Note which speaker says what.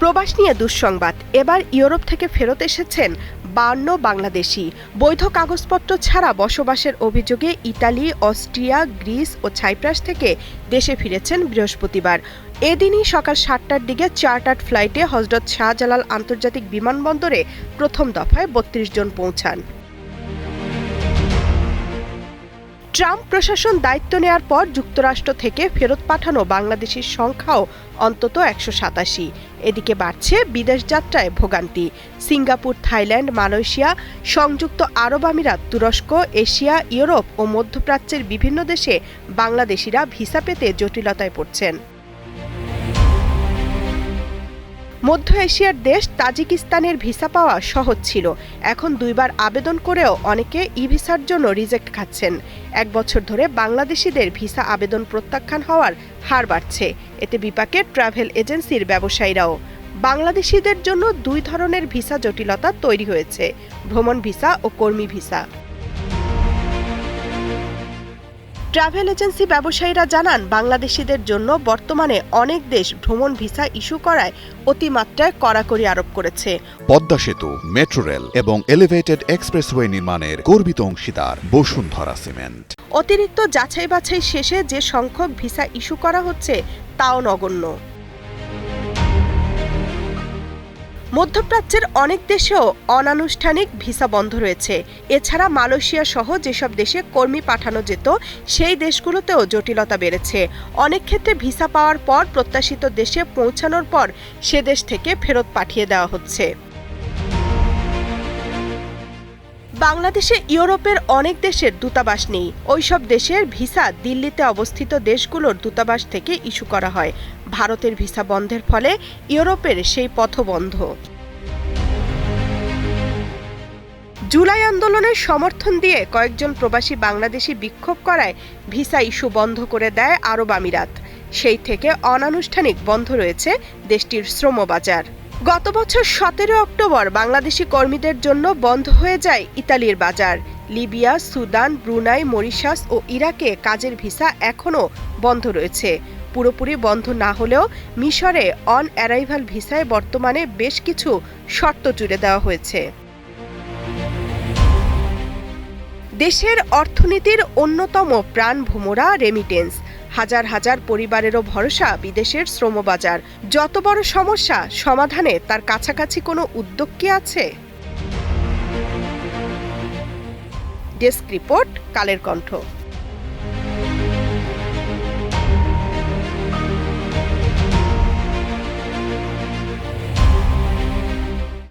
Speaker 1: প্রবাস নিয়ে দুঃসংবাদ। এবার ইউরোপ থেকে ফেরত এসেছেন 52 বাংলাদেশি। বৈধ কাগজপত্র ছাড়া বসবাসের অভিযোগে ইতালি, অস্ট্রিয়া, গ্রিস ও ছাইপ্রাস থেকে দেশে ফিরেছেন বৃহস্পতিবার। এদিনই সকাল 7টার দিকে চার্টার্ড ফ্লাইটে হযরত শাহজালাল আন্তর্জাতিক বিমানবন্দরে প্রথম দফায় 32 জন পৌঁছান। ট্রাম্প প্রশাসন দায়িত্ব নেয়ার পর যুক্তরাষ্ট্র থেকে ফেরত পাঠানো বাংলাদেশির সংখ্যাও অন্তত 187। এদিকে বাড়ছে বিদেশ যাত্রায় ভোগান্তি। সিঙ্গাপুর, থাইল্যান্ড, মালয়েশিয়া, সংযুক্ত আরব আমিরাত, তুরস্ক, এশিয়া, ইউরোপ ও মধ্যপ্রাচ্যের বিভিন্ন দেশে বাংলাদেশিরা ভিসা পেতে জটিলতায় পড়ছেন। মধ্য এশিয়ার দেশ তাজিকিস্তানের ভিসা পাওয়া সহজ ছিল। এখন 2বার আবেদন করেও অনেকে ই ভিসার জন্য রিজেক্ট খাচ্ছেন। 1 বছর ধরে বাংলাদেশিদের ভিসা আবেদন প্রত্যাখ্যান হওয়ার হার বাড়ছে। এতে বিপাকে ট্রাভেল এজেন্সির ব্যবসায়ীরাও। বাংলাদেশিদের জন্য 2 ধরনের ভিসা জটিলতা তৈরি হয়েছে: ভ্রমণ ভিসা ও কর্মী ভিসা। ট্রাভেল এজেন্সি ব্যবসায়ীরা জানান, বাংলাদেশিদের জন্য বর্তমানে অনেক দেশ ভ্রমণ ভিসা ইস্যু করায় অতিমাত্রায় কড়াকড়ি আরোপ করেছে।
Speaker 2: পদ্মা সেতু, মেট্রো রেল এবং এলিভেটেড এক্সপ্রেসওয়ে নির্মাণের গর্বিত অংশীদার বসুন্ধরা সিমেন্ট।
Speaker 1: অতিরিক্ত যাচাই বাছাই শেষে যে সংখ্যক ভিসা ইস্যু করা হচ্ছে তাও নগণ্য। মধ্যপ্রাচ্যের অনেক দেশেও অনানুষ্ঠানিক ভিসা বন্ধ রয়েছে। এছাড়া মালয়েশিয়া সহ যেসব দেশে কর্মী পাঠানো যেত সেই দেশগুলোতেও জটিলতা বেড়েছে। অনেক ক্ষেত্রে ভিসা পাওয়ার পর প্রত্যাশিত দেশে পৌঁছানোর পর সে দেশ থেকে ফেরত পাঠিয়ে দেওয়া হচ্ছে। বাংলাদেশে ইউরোপের অনেক দেশের দূতাবাস নেই। ওইসব দেশের ভিসা দিল্লিতে অবস্থিত দেশগুলোর দূতাবাস থেকে ইস্যু করা হয়। ভারতের ভিসা বন্ধের ফলে ইউরোপের সেই পথ বন্ধ। জুলাই আন্দোলনের সমর্থন দিয়ে কয়েকজন প্রবাসী বাংলাদেশি বিক্ষোভ করায় ভিসা ইস্যু বন্ধ করে দেয় আরব আমিরাত। সেই থেকে অনানুষ্ঠানিক বন্ধ রয়েছে দেশটির শ্রমবাজার। গত বছর 17 অক্টোবর বাংলাদেশি কর্মীদের জন্য বন্ধ হয়ে যায় ইতালির বাজার। লিবিয়া, সুদান, ব্রুনাই, মরিশাস ও ইরাকে কাজের ভিসা এখনও বন্ধ রয়েছে। পুরোপুরি বন্ধ না হলেও মিশরে অন অ্যারাইভাল ভিসায় বর্তমানে বেশ কিছু শর্ত জুড়ে দেওয়া হয়েছে। দেশের অর্থনীতির অন্যতম প্রাণভোমরা রেমিটেন্স। হাজার হাজার পরিবারেরও ভরসা বিদেশের শ্রমবাজার। যত বড় সমস্যা সমাধানে তার কাছাকাছি কোনো উদ্যোগ কি আছে? Desk report, Kaler Kantho.